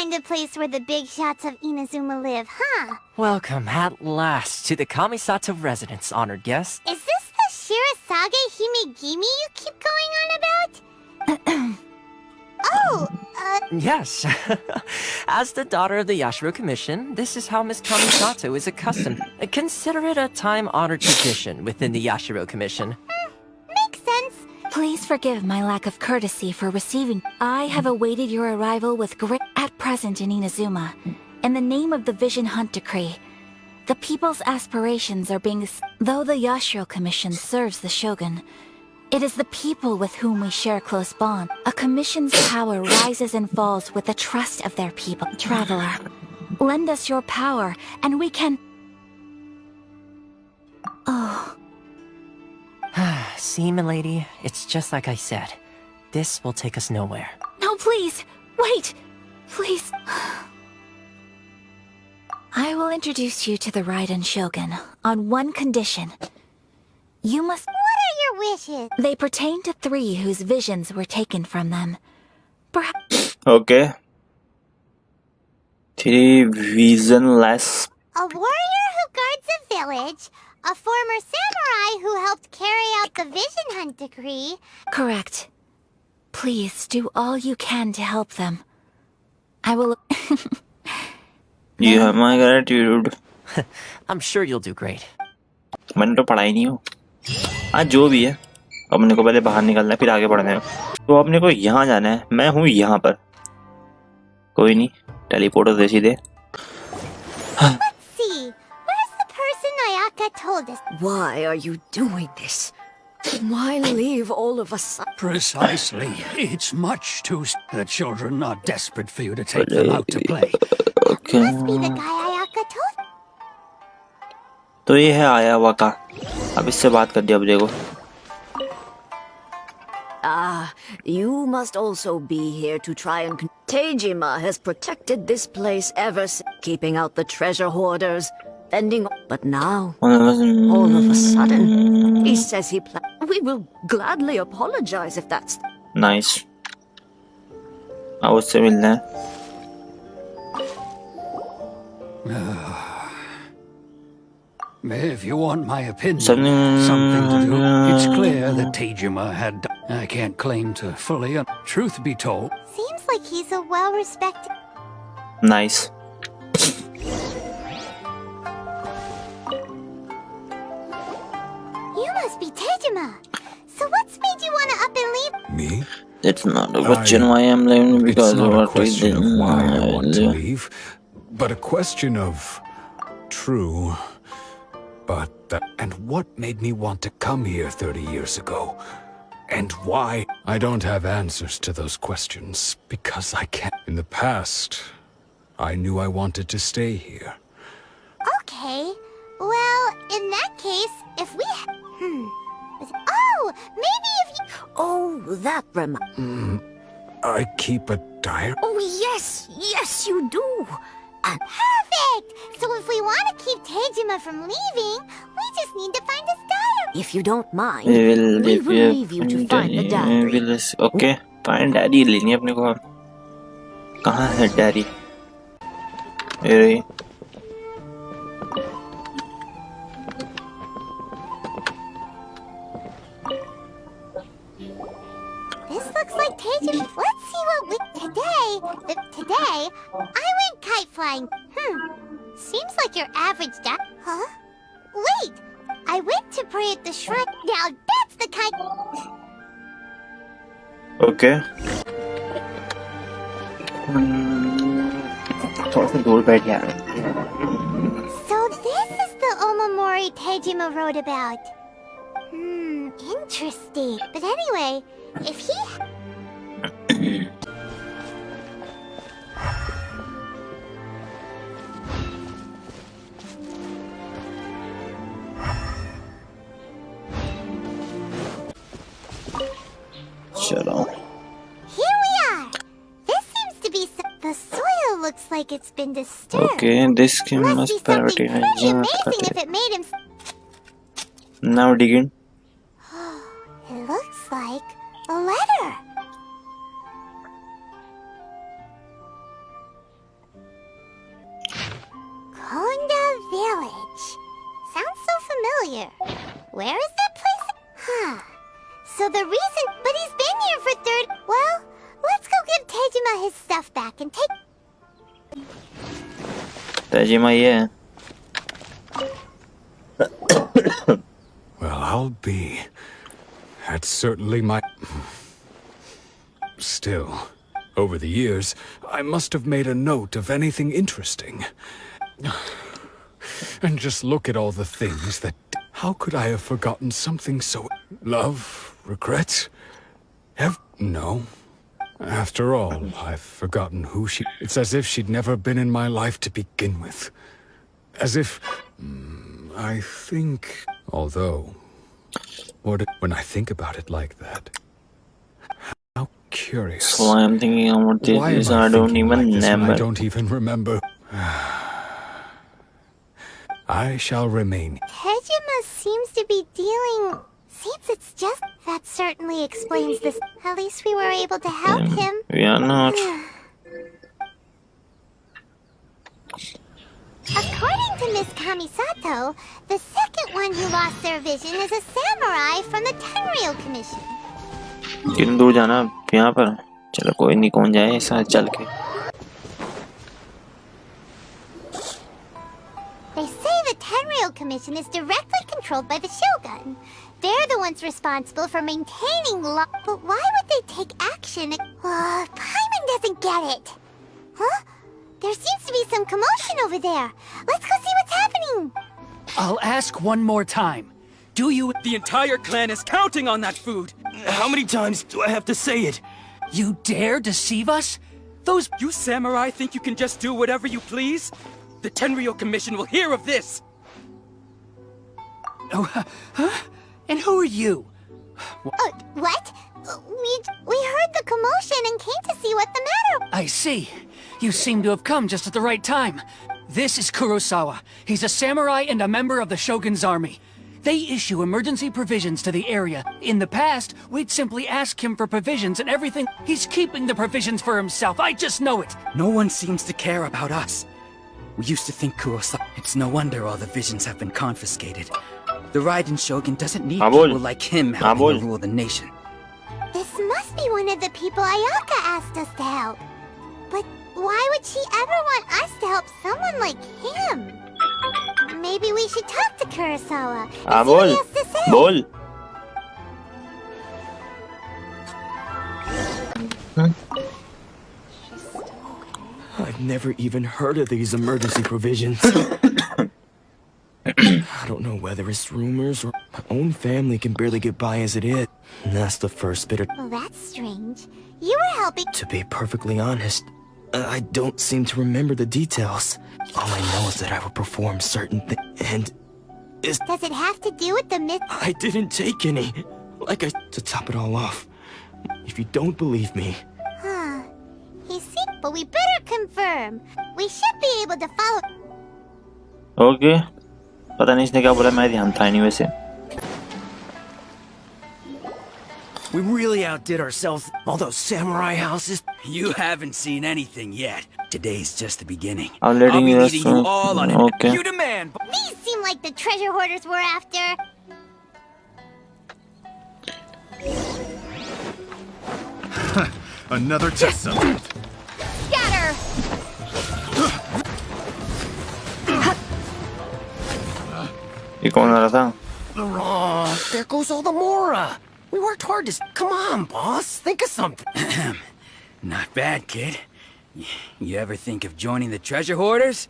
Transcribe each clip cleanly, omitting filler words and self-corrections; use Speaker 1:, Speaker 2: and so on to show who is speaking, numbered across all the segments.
Speaker 1: kind of place where the big shots of Inazuma live, huh?
Speaker 2: Welcome at last to the Kamisato residence, honored guest.
Speaker 1: Is this the Shirasage Himegimi you keep going on about?
Speaker 2: Yes. As the daughter of the Yashiro Commission, this is how Miss Kamisato is accustomed. Consider it a time-honored tradition within the Yashiro Commission.
Speaker 1: Makes sense.
Speaker 3: Please forgive my lack of courtesy for receiving. I have awaited your arrival with great at present in Inazuma. In the name of the Vision Hunt Decree, the people's aspirations are being... Though the Yashiro Commission serves the Shogun, it is the people with whom we share close bond. A commission's power rises and falls with the trust of their people. Traveler, lend us your power, and we can... Oh...
Speaker 2: See, milady, it's just like I said. This will take us nowhere.
Speaker 3: No, please! Wait! Please! I will introduce you to the Raiden Shogun on one condition. You must...
Speaker 1: What are your wishes?
Speaker 3: They pertain to three whose visions were taken from them. Perhaps...
Speaker 4: Okay. Three visionless.
Speaker 1: A warrior who guards a village, a former samurai who helped carry out the Vision Hunt Decree.
Speaker 3: Correct. Please do all you can to help them. I will...
Speaker 4: You have my gratitude.
Speaker 2: I'm sure you'll do great.
Speaker 4: मैंने तो पढ़ा ही नहीं हो. आज जो भी है, अपने को पहले बाहर निकलना है, फिर आगे बढ़ना है. तो अपने को यहाँ जाना है. मैं हूँ यहाँ पर. कोई नहीं. टेलीपोर्टर दे सीधे.
Speaker 1: Let's see. Where's the person Ayaka told us?
Speaker 5: Why are you doing this? Why leave all of us?
Speaker 6: Precisely. It's much too... The children are desperate for you to take them out to play.
Speaker 4: Okay.
Speaker 1: Must be the guy Ayaka told.
Speaker 4: तो ये है आया हुआ का. अब इससे बात कर दिया. अब देखो.
Speaker 5: Ah, you must also be here to try and... Teijima has protected this place ever since, keeping out the treasure hoarders, fending... But now, all of a sudden, he says he We will gladly apologize if that's...
Speaker 4: Nice. अब उससे मिलना है.
Speaker 6: If you want my opinion, something to do, it's clear that Teijima had... I can't claim to fully... Truth be told...
Speaker 1: Seems like he's a well-respected...
Speaker 4: Nice.
Speaker 1: You must be Teijima. So what's made you want to up and leave?
Speaker 7: Me?
Speaker 4: It's not a question why I'm leaving because
Speaker 7: it's
Speaker 4: of
Speaker 7: not a
Speaker 4: what we
Speaker 7: question
Speaker 4: did.
Speaker 7: of why I want to leave, but a question of... True. But and what made me want to come here 30 years ago? And why? I don't have answers to those questions because I can't. In the past, I knew I wanted to stay here.
Speaker 1: Okay. Well, in that case, if we... Oh, maybe if you...
Speaker 5: Oh, that reminds...
Speaker 7: I keep a diary.
Speaker 5: Oh, yes, you do. And
Speaker 1: Perfect! So if we want to keep Teijima from leaving, we just need to find his diary.
Speaker 5: if you don't mind,
Speaker 4: We will
Speaker 5: we will leave you to find the diary.
Speaker 4: Okay, find diary लेनी है अपने को. कहाँ है diary? ये रही.
Speaker 1: This looks like Teijima. Let's see what we... Today, I went kite flying. Seems like your average Huh? Wait! I went to pray at the shrine. Now that's the kind...
Speaker 4: Okay. थोड़ा सा दूर बैठ गया.
Speaker 1: So this is the Omamori Teijima wrote about. Interesting. But anyway, if he...
Speaker 4: चलो.
Speaker 1: Here we are! This seems to be... The soil looks like it's been disturbed.
Speaker 4: Okay, this game
Speaker 1: Must
Speaker 4: must
Speaker 1: be something
Speaker 4: priority.
Speaker 1: pretty amazing if it made him...
Speaker 4: Now digging.
Speaker 1: It looks like a letter. reason, but he's been here for Well, let's go give Tejima his stuff back and take...
Speaker 4: Tejima ये है.
Speaker 7: Well, I'll be. That's certainly my... Still, over the years, I must have made a note of anything interesting. And just look at all the things that... How could I have forgotten something so... Love? Regrets? No. After all, I've forgotten who she... It's as if she'd never been in my life to begin with. As if... I think... Although... When I think about it like that... How curious.
Speaker 4: So I'm thinking about this, I don't even remember.
Speaker 7: I don't even remember. I shall remain.
Speaker 1: Tejima seems to be dealing... Seems it's just... That certainly explains this. At least we were able to help him.
Speaker 4: We are not.
Speaker 1: According to Miss Kamisato, the second one who lost their vision is a samurai from the Tenryou Commission.
Speaker 4: कितनी दूर जाना यहाँ पर? चलो कोई नहीं, कौन जाए साथ चल के.
Speaker 1: They say the Tenryou Commission is directly controlled by the Shogun. They're the ones responsible for maintaining law. But why would they take action? Paimon doesn't get it. Huh? There seems to be some commotion over there. Let's go see what's happening.
Speaker 8: I'll ask one more time. Do you...
Speaker 9: The entire clan is counting on that food. How many times do I have to say it?
Speaker 8: You dare deceive us? Those...
Speaker 9: You samurai think you can just do whatever you please? The Tenryou Commission will hear of this.
Speaker 8: Oh, huh? And who are you?
Speaker 1: What? We heard the commotion and came to see what the matter.
Speaker 8: I see. You seem to have come just at the right time. This is Kurosawa. He's a samurai and a member of the Shogun's army. They issue emergency provisions to the area. In the past, we'd simply ask him for provisions and everything. He's keeping the provisions for himself. I just know it.
Speaker 9: No one seems to care about us. We used to think Kurosawa... It's no wonder all the visions have been confiscated. The Raiden Shogun doesn't need people like him helping to rule the nation.
Speaker 1: This must be one of the people Ayaka asked us to help. But why would she ever want us to help someone like him? Maybe we should talk to Kurosawa and see what he has to say.
Speaker 4: Bol.
Speaker 10: I've never even heard of these emergency provisions. I don't know whether it's rumors or my own family can barely get by as it is. And that's the first bit of...
Speaker 1: Well, that's strange. You were helping...
Speaker 10: To be perfectly honest, I don't seem to remember the details. All I know is that I will perform certain things, and...
Speaker 1: Does it have to do with the myth?
Speaker 10: I didn't take any. To top it all off, if you don't believe me...
Speaker 1: Huh. He's sick, but we better confirm. We should be able to follow...
Speaker 4: Okay. पता नहीं इसने क्या बोला, मैं ध्यान था नहीं वैसे.
Speaker 10: We really outdid ourselves. All those samurai houses.
Speaker 9: You haven't seen anything yet. Today's just the beginning.
Speaker 4: I'll
Speaker 9: I'll be leading you all on it.
Speaker 4: Okay.
Speaker 9: You demand.
Speaker 1: These seem like the treasure hoarders we're after.
Speaker 11: Another test subject.
Speaker 1: Scatter!
Speaker 4: ये कौन आ रहा था?
Speaker 10: Oh, there goes all the Mora. We worked hard to... Come on, boss. Think of something.
Speaker 9: Not bad, kid. You ever think of joining the treasure hoarders?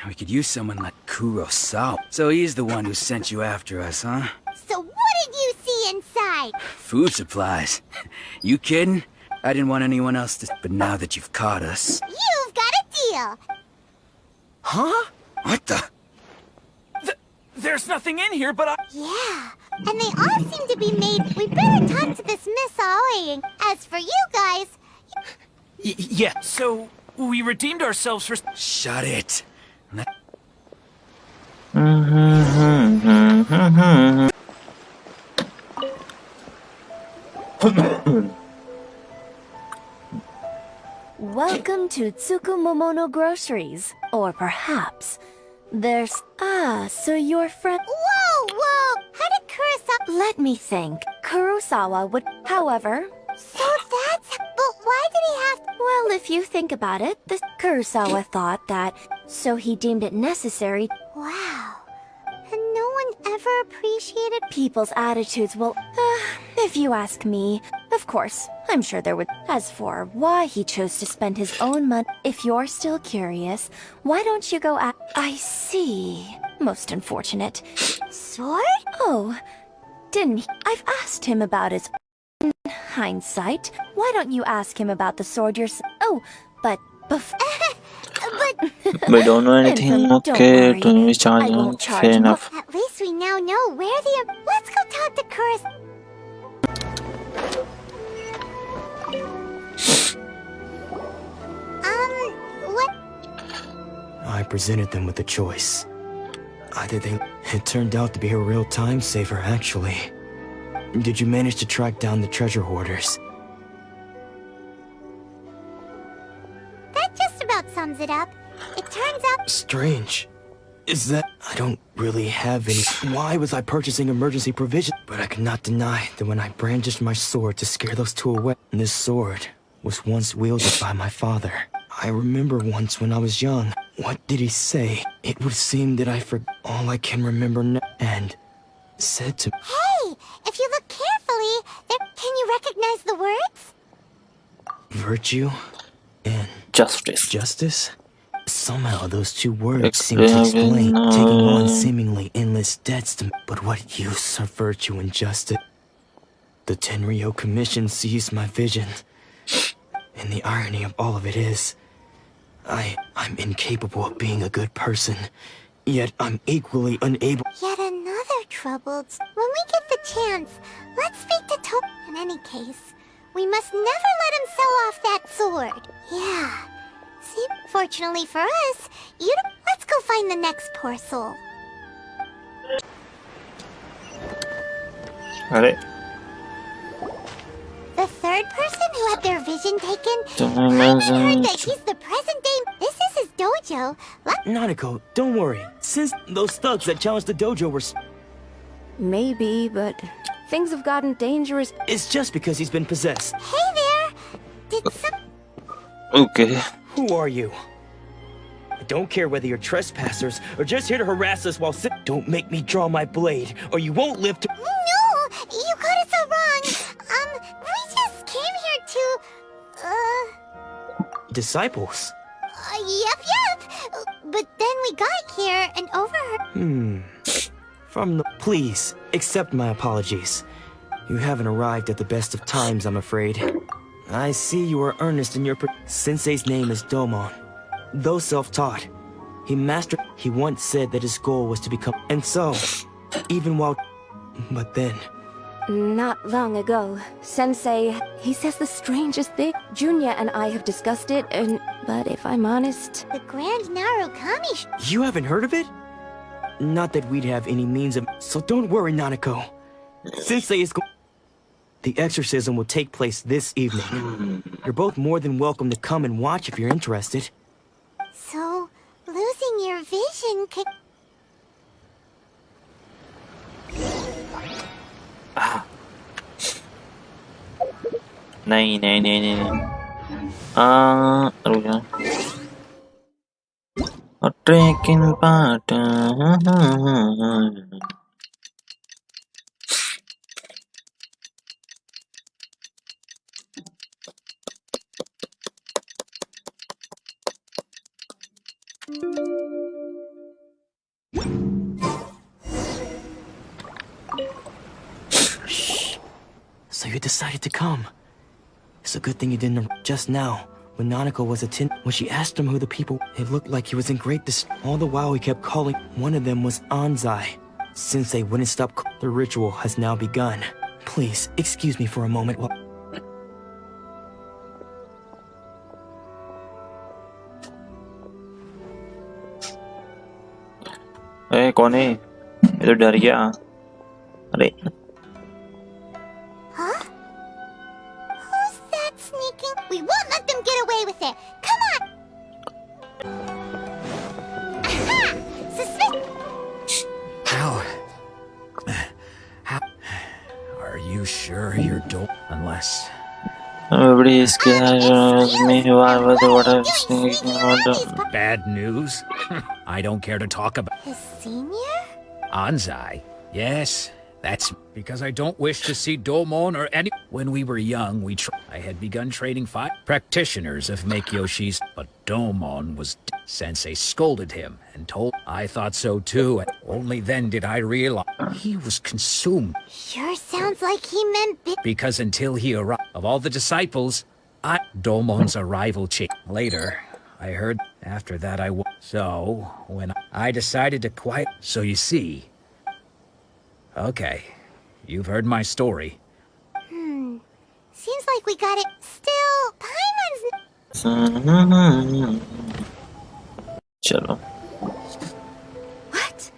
Speaker 9: We could use someone like Kurosawa. So he's the one who sent you after us, huh?
Speaker 1: So what did you see inside?
Speaker 9: Food supplies. You kidding? I didn't want anyone else to... But now that you've caught us...
Speaker 1: You've got a deal.
Speaker 10: Huh?
Speaker 9: What the...
Speaker 8: There's nothing in here, but
Speaker 1: Yeah, and they all seem to be made... We better talk to this Miss Aoi. As for you guys...
Speaker 8: Yeah, so we redeemed ourselves for...
Speaker 9: Shut it.
Speaker 12: Welcome to Tsukumomono Groceries. Or perhaps... There's... Ah, so your friend...
Speaker 1: Whoa! How did Kurosawa...
Speaker 12: Let me think. Kurosawa would... However...
Speaker 1: So that's... But why did he have...
Speaker 12: Well, if you think about it, the Kurosawa thought that... So he deemed it necessary...
Speaker 1: Wow. And no one ever appreciated...
Speaker 12: People's attitudes will... if you ask me, of course, I'm sure there would... As for why he chose to spend his own money... If you're still curious, why don't you go at... I see. Most unfortunate.
Speaker 1: Sword?
Speaker 12: Oh, didn't he? I've asked him about his... In hindsight, why don't you ask him about the sword yourself? Oh, but...
Speaker 1: But...
Speaker 4: We don't know anything.
Speaker 12: Don't
Speaker 4: Okay,
Speaker 12: worry.
Speaker 4: don't
Speaker 12: I
Speaker 4: charge.
Speaker 12: won't charge.
Speaker 4: Fair enough.
Speaker 1: At least we now know where the... Let's go talk to Kuros... What?
Speaker 10: I presented them with a choice. Either they... It turned out to be a real time saver, actually. Did you manage to track down the treasure hoarders?
Speaker 1: That just about sums it up. It turns out...
Speaker 10: Strange. Is that... I don't really have any... Why was I purchasing emergency provision? But I could not deny that when I brandished my sword to scare those two away... This sword was once wielded by my father. I remember once when I was young. What did he say? It would seem that I forgot all I can remember now. And... said to...
Speaker 1: Hey! If you look carefully, can you recognize the words?
Speaker 10: Virtue and... Justice? Somehow those two words seem to explain taking on seemingly endless debts to me. But what use are virtue and justice? The Tenryo Commission seized my vision. And the irony of all of it is... I'm incapable of being a good person. Yet I'm equally unable...
Speaker 1: Yet another troubled... When we get the chance, let's speak to In any case, we must never let him sell off that sword. Yeah. See, fortunately for us, let's go find the next poor soul.
Speaker 4: Alright.
Speaker 1: The third person who had their vision taken, I heard that he's the present day... This is his dojo.
Speaker 10: Nanako, don't worry. Since those thugs that challenged the dojo were...
Speaker 12: Maybe, but things have gotten dangerous.
Speaker 10: It's just because he's been possessed.
Speaker 1: Hey there! Did some...
Speaker 4: Okay.
Speaker 10: Who are you? I don't care whether you're trespassers or just here to harass us while Don't make me draw my blade, or you won't live to...
Speaker 1: No! You got it so wrong! We just came here to...
Speaker 10: Disciples?
Speaker 1: Yep. But then we got here and overheard...
Speaker 10: Please, accept my apologies. You haven't arrived at the best of times, I'm afraid. I see you are earnest in your... Sensei's name is Domon. Though self-taught, he once said that his goal was to become... And so, even while... But then...
Speaker 12: Not long ago, Sensei, he says the strangest thing. Junya and I have discussed it, but if I'm honest...
Speaker 1: The Grand Narukami...
Speaker 10: You haven't heard of it? Not that we'd have any means of... So don't worry, Nanako. Sensei is The exorcism will take place this evening. You're both more than welcome to come and watch if you're interested.
Speaker 1: So, losing your vision could...
Speaker 4: नहीं रुक जा trekking part
Speaker 10: So you decided to come. It's a good thing you didn't just now. When Nanako was when she asked him who the people, it looked like he was in great distress. All the while he kept calling. One of them was Anzai. Sensei wouldn't stop. The ritual has now begun. Please, excuse me for a moment while...
Speaker 4: ए कौन है ये तो डर गया अरे
Speaker 1: Huh? Who's that sneaking? We won't let them get away with it. Come on! Aha!
Speaker 9: Unless...
Speaker 4: Everybody is scared me who I was what I was thinking about.
Speaker 9: Bad news? I don't care to talk about...
Speaker 1: His senior?
Speaker 9: Anzai? Yes, that's because I don't wish to see Domon or any... When we were young, I had begun training 5 practitioners of Make-Yoshi's, but Domon was... Sensei scolded him and told... I thought so too, and only then did I realize he was consumed.
Speaker 1: Sure sounds like he meant
Speaker 9: Because until he arrived, of all the disciples, Domon's arrival changed. Later, I heard after that So, when I decided to quiet... So you see... Okay, you've heard my story.
Speaker 1: Seems like we got it. Still, Paimon's...
Speaker 4: Chalo.
Speaker 12: What?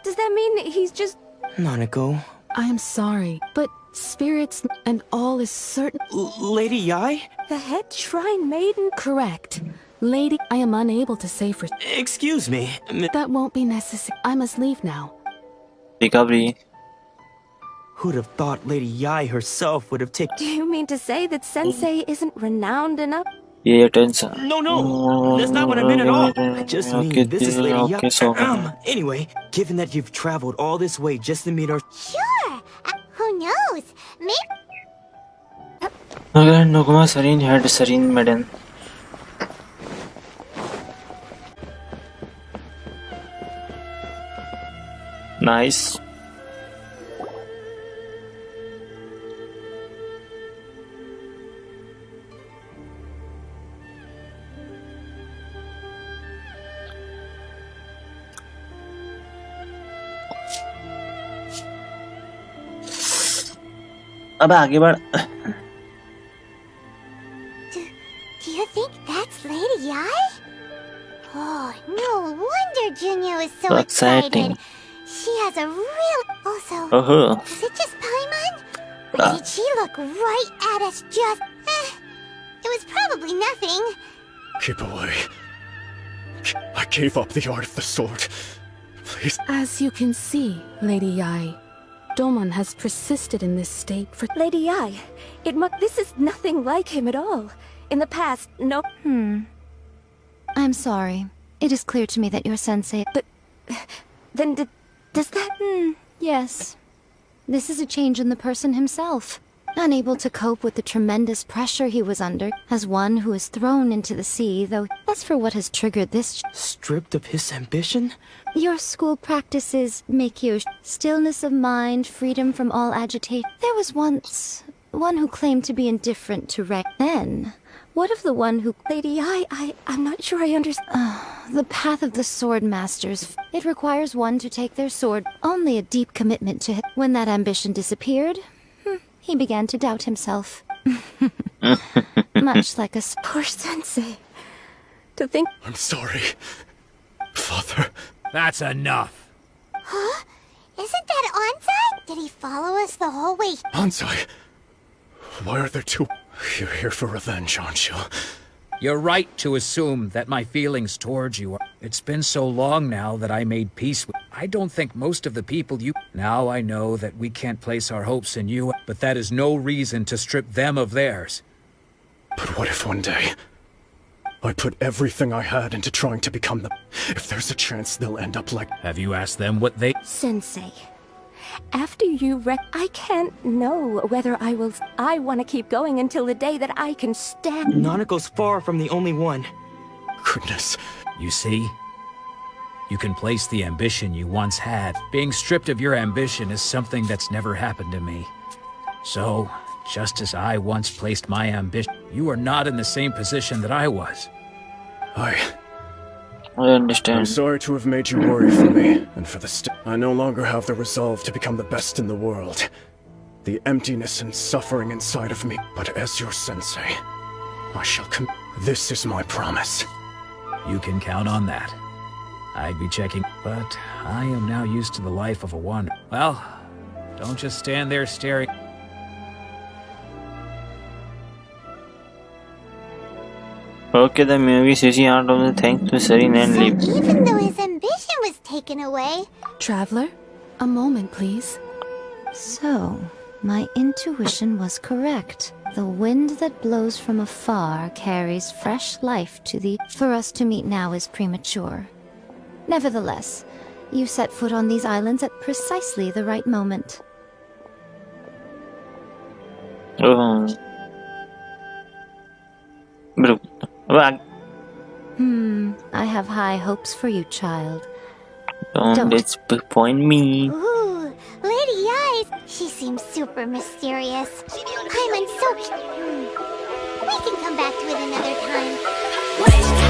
Speaker 12: Does that mean he's just...
Speaker 10: Nanako,
Speaker 11: I am sorry, but spirits and all is certain.
Speaker 10: Lady Yai?
Speaker 11: The head shrine maiden? Correct. Lady, I am unable to say for...
Speaker 10: Excuse me.
Speaker 11: That won't be necessary. I must leave now.
Speaker 4: Recovery.
Speaker 10: Who'd have thought Lady Yai herself would have taken...
Speaker 12: Do you mean to say that Sensei isn't renowned enough?
Speaker 4: Yeah, attention.
Speaker 10: No, that's not what I meant at all. I just mean this is Lady Yai.
Speaker 4: So
Speaker 10: Anyway, given that you've traveled all this way just to meet our...
Speaker 1: Sure. Who knows? Maybe...
Speaker 4: Noguma Sarine had Sarine maiden. Nice. अब आगे बढ़
Speaker 1: Do you think that's Lady Yai? Oh, no wonder Junior is so
Speaker 4: exciting.
Speaker 1: She has a real... Also,
Speaker 4: Oh.
Speaker 1: is it just Paimon? Or did she look right at us just... it was probably nothing.
Speaker 7: Keep away. I gave up the art of the sword. Please.
Speaker 11: As you can see, Lady Yai, Domon has persisted in this state for...
Speaker 12: Lady Yai, this is nothing like him at all. In the past, no...
Speaker 13: I'm sorry. It is clear to me that your sensei...
Speaker 12: But... Then does that...
Speaker 13: Yes. This is a change in the person himself. Unable to cope with the tremendous pressure he was under, as one who is thrown into the sea, though as for what has triggered this...
Speaker 10: Stripped of his ambition?
Speaker 13: Your school practices make you stillness of mind, freedom from all agitation. There was once one who claimed to be indifferent to rank. Then, what of the one who...
Speaker 12: Lady Yai, I'm not sure I understand.
Speaker 13: The path of the sword masters. It requires one to take their sword. Only a deep commitment to it. When that ambition disappeared, he began to doubt himself. Much like a...
Speaker 12: Poor Sensei. To think...
Speaker 7: I'm sorry, Father.
Speaker 9: That's enough.
Speaker 1: Huh? Isn't that Anzai? Did he follow us the whole way?
Speaker 7: Anzai, why are there two? You're here for revenge, aren't you?
Speaker 9: You're right to assume that my feelings towards you are... It's been so long now that I made peace with... I don't think most of the people you... Now I know that we can't place our hopes in you, but that is no reason to strip them of theirs.
Speaker 7: But what if one day I put everything I had into trying to become them? If there's a chance they'll end up like...
Speaker 9: Have you asked them what they...
Speaker 12: Sensei, after you I can't know whether I want to keep going until the day that I can stand...
Speaker 10: Nanako's far from the only one.
Speaker 7: Goodness.
Speaker 9: You see? You can place the ambition you once had. Being stripped of your ambition is something that's never happened to me. So, just as I once placed my ambition, you are not in the same position that I was.
Speaker 4: I understand.
Speaker 7: I'm sorry to have made you worry for me, and for the I no longer have the resolve to become the best in the world. The emptiness and suffering inside of me. But as your sensei, I shall This is my promise.
Speaker 9: You can count on that. I'd be checking, but I am now used to the life of a wanderer. Well, don't just stand there staring.
Speaker 4: Okay, the movie says he out of the thanks to Sarine and leave.
Speaker 1: Even though his ambition was taken away...
Speaker 11: Traveler, a moment, please.
Speaker 13: So, My intuition was correct. The wind that blows from afar carries fresh life to the... For us to meet now is premature. Nevertheless, you set foot on these islands at precisely the right moment. I have high hopes for you, child.
Speaker 4: Don't disappoint me.
Speaker 1: Ooh, Lady Eyes. She seems super mysterious. Paimon's so cute. We can come back to it another time.